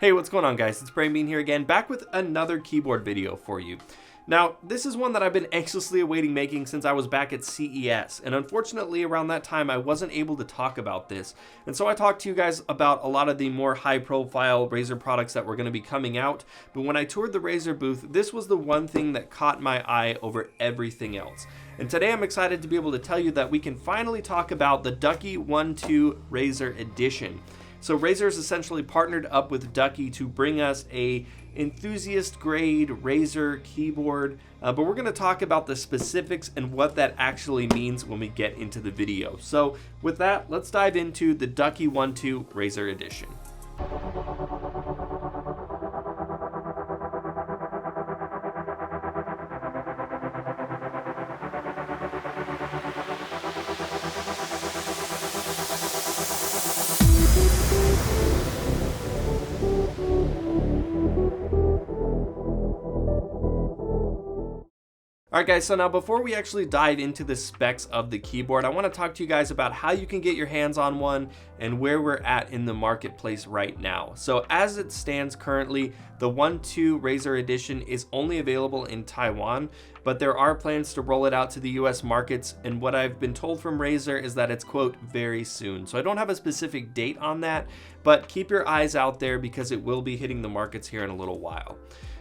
Hey, what's going on, guys? It's Brain Bean here again, back with another keyboard video for you. Now, this is one that I've been anxiously awaiting making since I was back at CES, and unfortunately around that time I wasn't able to talk about this. And so I talked to you guys about a lot of the more high-profile Razer products that were going to be coming out, but when I toured the Razer booth, this was the one thing that caught my eye over everything else. And today I'm excited to be able to tell you that we can finally talk about the Ducky One 2 Razer Edition. So Razer's essentially partnered up with Ducky to bring us a enthusiast grade Razer keyboard, but we're going to talk about the specifics and what that actually means when we get into the video. So with that, let's dive into the Ducky One 2 Razer Edition. Alright guys, so now before we actually dive into the specs of the keyboard, I want to talk to you guys about how you can get your hands on one and where we're at in the marketplace right now. So as it stands currently, the One 2 Razer Edition is only available in Taiwan, but there are plans to roll it out to the US markets, and what I've been told from Razer is that it's, quote, very soon. So I don't have a specific date on that, but keep your eyes out there because it will be hitting the markets here in a little while.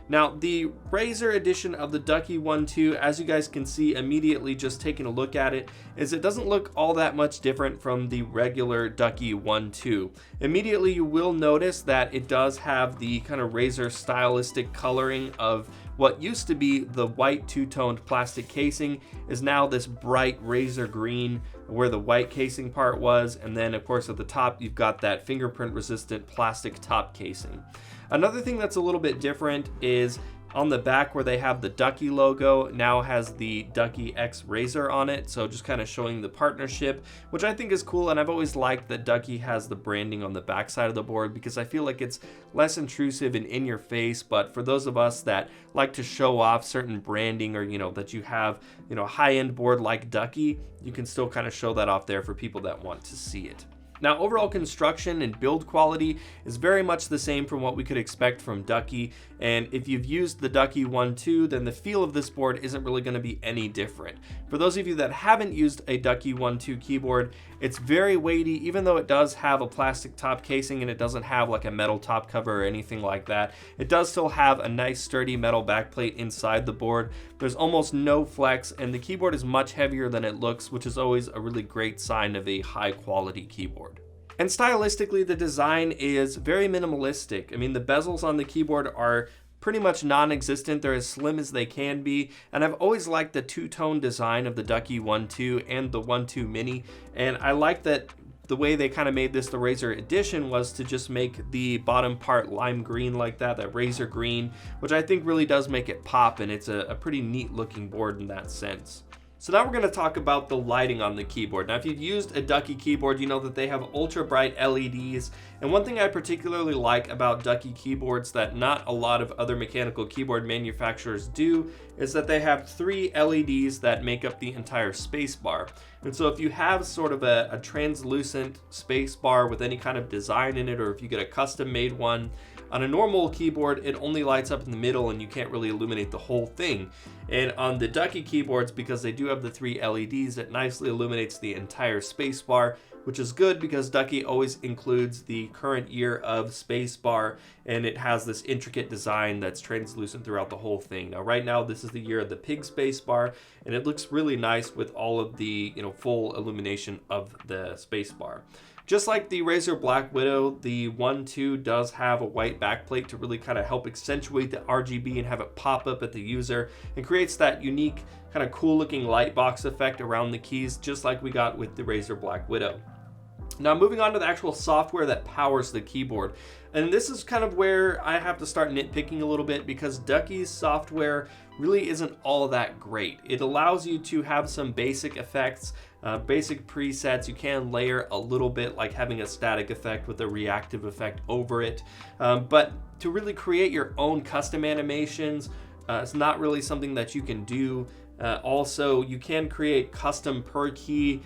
Now, the Razer edition of the Ducky One 2, as you guys can see immediately just taking a look at it, is it doesn't look all that much different from the regular Ducky One 2. Immediately you will notice that it does have the kind of Razer stylistic coloring of what used to be the white two-toned plastic casing is now this bright Razer green where the white casing part was, and then of course at the top you've got that fingerprint resistant plastic top casing. Another thing that's a little bit different is on the back where they have the Ducky logo now has the Ducky X Razer on it, so just kind of showing the partnership, which I think is cool. And I've always liked that Ducky has the branding on the back side of the board because I feel like it's less intrusive and in your face. But for those of us that like to show off certain branding, or that you have a high-end board like Ducky, you can still kind of show that off there for people that want to see it. Now, overall construction and build quality is very much the same from what we could expect from Ducky, and if you've used the Ducky One 2, then the feel of this board isn't really going to be any different. For those of you that haven't used a Ducky One 2 keyboard, it's very weighty, even though it does have a plastic top casing and it doesn't have like a metal top cover or anything like that. It does still have a nice sturdy metal backplate inside the board. There's almost no flex, and the keyboard is much heavier than it looks, which is always a really great sign of a high quality keyboard. And stylistically, the design is very minimalistic. I mean, the bezels on the keyboard are pretty much non-existent. They're as slim as they can be, and I've always liked the two-tone design of the Ducky One 2 and the One 2 Mini, and I like that the way they kind of made this the Razer Edition was to just make the bottom part lime green like that Razer green, which I think really does make it pop, and it's a pretty neat looking board in that sense. So now we're going to talk about the lighting on the keyboard. Now, if you've used a Ducky keyboard, you know that they have ultra bright LEDs. And one thing I particularly like about Ducky keyboards that not a lot of other mechanical keyboard manufacturers do is that they have 3 LEDs that make up the entire spacebar. And so if you have sort of a translucent spacebar with any kind of design in it, or if you get a custom made one, on a normal keyboard, it only lights up in the middle and you can't really illuminate the whole thing. And on the Ducky keyboards, because they do have the 3 LEDs, it nicely illuminates the entire spacebar, which is good because Ducky always includes the current year of spacebar, and it has this intricate design that's translucent throughout the whole thing. Now, right now, this is the year of the pig spacebar, and it looks really nice with all of the full illumination of the spacebar. Just like the Razer Black Widow, the One 2 does have a white backplate to really kind of help accentuate the RGB and have it pop up at the user, and creates that unique kind of cool looking light box effect around the keys, just like we got with the Razer Black Widow. Now, moving on to the actual software that powers the keyboard. And this is kind of where I have to start nitpicking a little bit, because Ducky's software really isn't all that great. It allows you to have some basic effects, basic presets. You can layer a little bit, like having a static effect with a reactive effect over it. But to really create your own custom animations, it's not really something that you can do. Also, you can create custom per key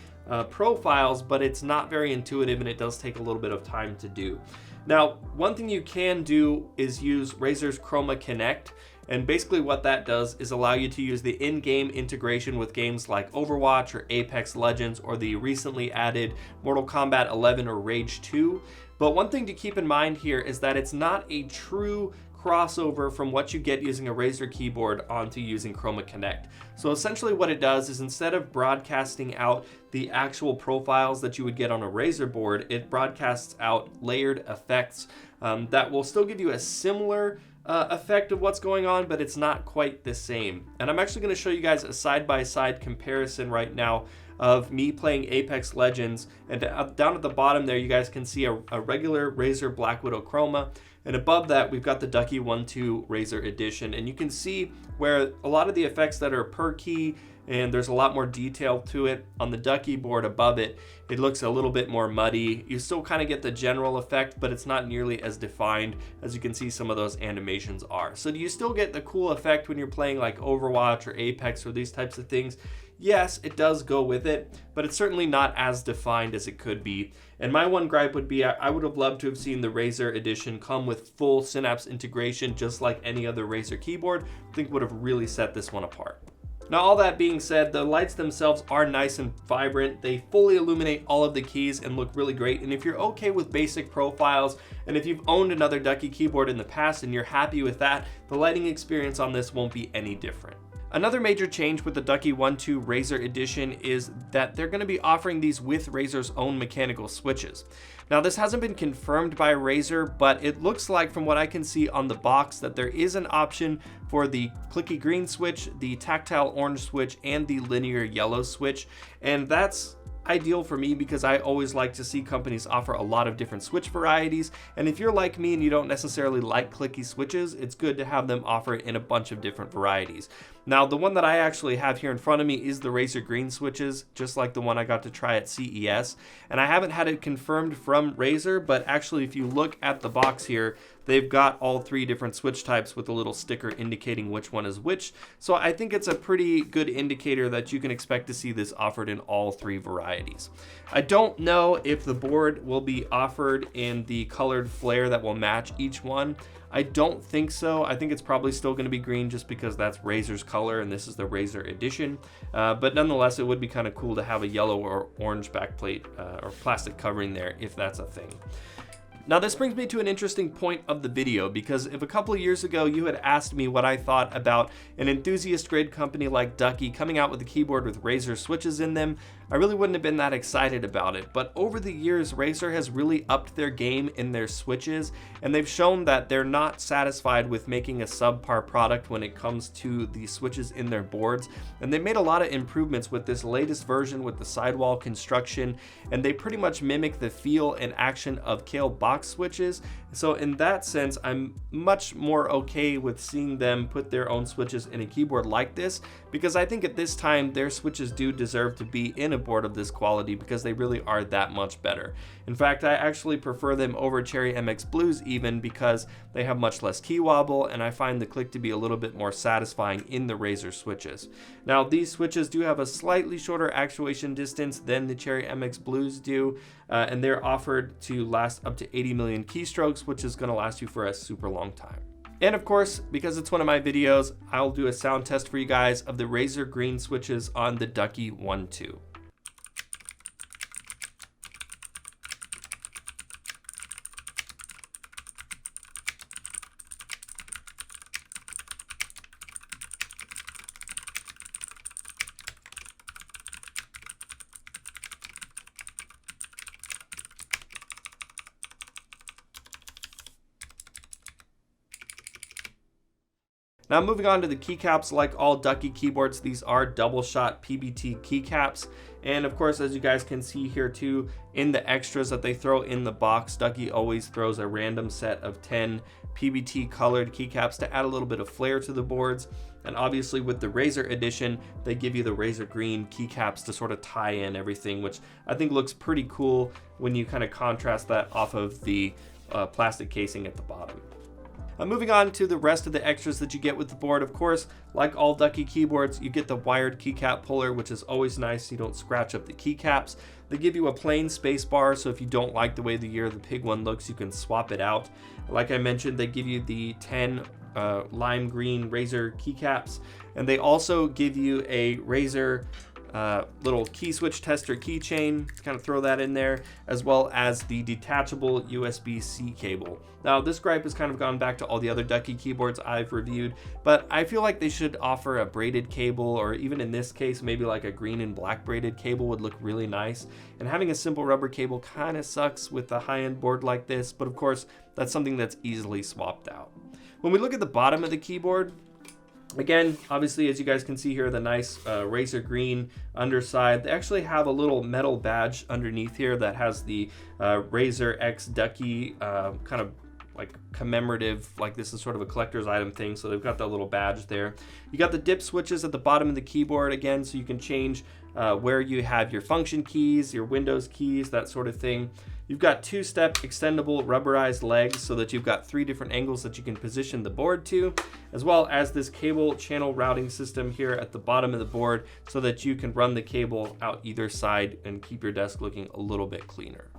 profiles, but it's not very intuitive and it does take a little bit of time to do. Now, one thing you can do is use Razer's Chroma Connect. And basically what that does is allow you to use the in-game integration with games like Overwatch or Apex Legends or the recently added Mortal Kombat 11 or Rage 2. But one thing to keep in mind here is that it's not a true crossover from what you get using a Razer keyboard onto using Chroma Connect. So essentially what it does is instead of broadcasting out the actual profiles that you would get on a Razer board, it broadcasts out layered effects that will still give you a similar effect of what's going on, but it's not quite the same. And I'm actually going to show you guys a side-by-side comparison right now of me playing Apex Legends, and down at the bottom there you guys can see a regular Razer Black Widow Chroma, and above that we've got the Ducky One 2 Razer Edition, and you can see where a lot of the effects that are per key, and there's a lot more detail to it. On the Ducky board above it, it looks a little bit more muddy. You still kind of get the general effect, but it's not nearly as defined as you can see some of those animations are. So do you still get the cool effect when you're playing like Overwatch or Apex or these types of things? Yes, it does go with it, but it's certainly not as defined as it could be. And my one gripe would be I would have loved to have seen the Razer Edition come with full Synapse integration just like any other Razer keyboard. I think would have really set this one apart. Now, all that being said, the lights themselves are nice and vibrant. They fully illuminate all of the keys and look really great. And if you're okay with basic profiles, and if you've owned another Ducky keyboard in the past and you're happy with that, the lighting experience on this won't be any different. Another major change with the Ducky One 2 Razer Edition is that they're going to be offering these with Razer's own mechanical switches. Now, this hasn't been confirmed by Razer, but it looks like from what I can see on the box that there is an option for the clicky green switch, the tactile orange switch, and the linear yellow switch. And that's ideal for me because I always like to see companies offer a lot of different switch varieties, and if you're like me and you don't necessarily like clicky switches, it's good to have them offer it in a bunch of different varieties. Now, the one that I actually have here in front of me is the Razer green switches, just like the one I got to try at CES, and I haven't had it confirmed from Razer, but actually if you look at the box here, they've got all three different switch types with a little sticker indicating which one is which. So I think it's a pretty good indicator that you can expect to see this offered in all three varieties. I don't know if the board will be offered in the colored flare that will match each one. I don't think so. I think it's probably still going to be green just because that's Razer's color and this is the Razer Edition. But nonetheless, it would be kind of cool to have a yellow or orange backplate or plastic covering there if that's a thing. Now, this brings me to an interesting point of the video, because if a couple of years ago you had asked me what I thought about an enthusiast grade company like Ducky coming out with a keyboard with Razer switches in them, I really wouldn't have been that excited about it. But over the years, Razer has really upped their game in their switches, and they've shown that they're not satisfied with making a subpar product when it comes to the switches in their boards. And they made a lot of improvements with this latest version with the sidewall construction, and they pretty much mimic the feel and action of Kale box switches. So in that sense, I'm much more okay with seeing them put their own switches in a keyboard like this, because I think at this time their switches do deserve to be in a board of this quality because they really are that much better. In fact, I actually prefer them over Cherry MX Blues even because they have much less key wobble, and I find the click to be a little bit more satisfying in the Razer switches. Now, these switches do have a slightly shorter actuation distance than the Cherry MX Blues do, and they're offered to last up to 80 million keystrokes, which is going to last you for a super long time. And of course, because it's one of my videos, I'll do a sound test for you guys of the Razer green switches on the Ducky One 2. Now, moving on to the keycaps, like all Ducky keyboards, these are double shot PBT keycaps. And of course, as you guys can see here too, in the extras that they throw in the box, Ducky always throws a random set of 10 PBT colored keycaps to add a little bit of flair to the boards. And obviously with the Razer Edition, they give you the Razer green keycaps to sort of tie in everything, which I think looks pretty cool when you kind of contrast that off of the plastic casing at the bottom. Moving on to the rest of the extras that you get with the board, of course, like all Ducky keyboards, you get the wired keycap puller, which is always nice so you don't scratch up the keycaps. They give you a plain space bar, so if you don't like the way the Year of the Pig one looks, you can swap it out. Like I mentioned, they give you the 10 lime green Razer keycaps, and they also give you a Razer little key switch tester keychain, kind of throw that in there, as well as the detachable USB-C cable. Now this gripe has kind of gone back to all the other Ducky keyboards I've reviewed, but I feel like they should offer a braided cable, or even in this case maybe like a green and black braided cable would look really nice. And having a simple rubber cable kind of sucks with a high-end board like this, but of course that's something that's easily swapped out. When we look at the bottom of the keyboard, again, obviously, as you guys can see here, the nice Razer green underside. They actually have a little metal badge underneath here that has the Razer X Ducky kind of like commemorative, like this is sort of a collector's item thing, so they've got that little badge there. You got the dip switches at the bottom of the keyboard again, so you can change where you have your function keys, your Windows keys, that sort of thing. You've got two-step extendable rubberized legs so that you've got 3 different angles that you can position the board to, as well as this cable channel routing system here at the bottom of the board so that you can run the cable out either side and keep your desk looking a little bit cleaner.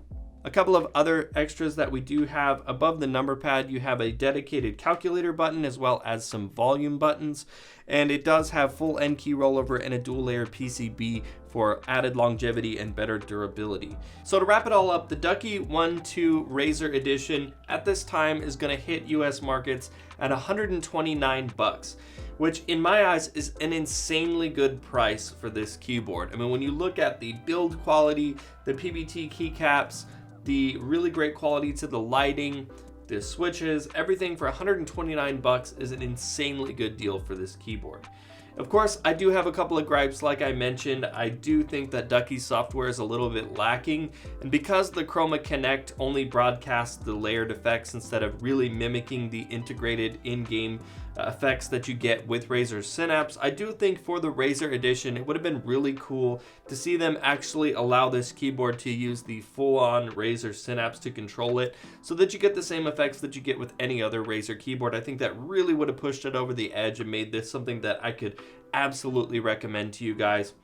A couple of other extras that we do have: above the number pad, you have a dedicated calculator button as well as some volume buttons, and it does have full N key rollover and a dual layer PCB for added longevity and better durability. So to wrap it all up, the Ducky One 2 Razer Edition at this time is going to hit US markets at $129, which in my eyes is an insanely good price for this keyboard. I mean, when you look at the build quality, the PBT keycaps, the really great quality to the lighting, the switches, everything for $129 is an insanely good deal for this keyboard. Of course, I do have a couple of gripes. Like I mentioned, I do think that Ducky's software is a little bit lacking, and because the Chroma Connect only broadcasts the layered effects instead of really mimicking the integrated in-game effects that you get with Razer Synapse, I do think for the Razer Edition it would have been really cool to see them actually allow this keyboard to use the full-on Razer Synapse to control it, so that you get the same effects that you get with any other Razer keyboard. I think that really would have pushed it over the edge and made this something that I could absolutely recommend to you guys.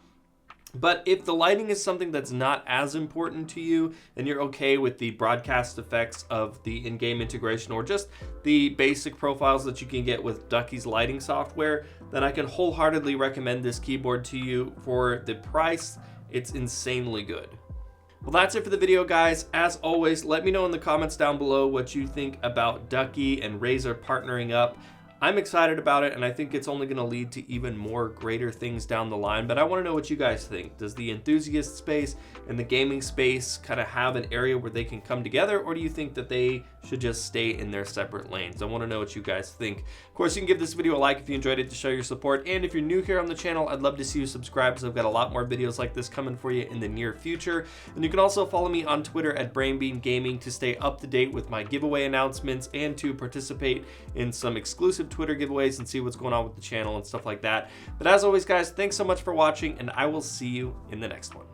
But if the lighting is something that's not as important to you and you're okay with the broadcast effects of the in-game integration or just the basic profiles that you can get with Ducky's lighting software, then I can wholeheartedly recommend this keyboard to you. For the price, it's insanely good. Well, that's it for the video, guys. As always, let me know in the comments down below what you think about Ducky and Razer partnering up. I'm excited about it, and I think it's only going to lead to even more greater things down the line, but I want to know what you guys think. Does the enthusiast space and the gaming space kind of have an area where they can come together, or do you think that they should just stay in their separate lanes? I want to know what you guys think. Of course, you can give this video a like if you enjoyed it to show your support, and if you're new here on the channel, I'd love to see you subscribe, because I've got a lot more videos like this coming for you in the near future. And you can also follow me on Twitter at BrainBeanGaming to stay up to date with my giveaway announcements and to participate in some exclusive Twitter giveaways and see what's going on with the channel and stuff like that. But as always, guys, thanks so much for watching, and I will see you in the next one.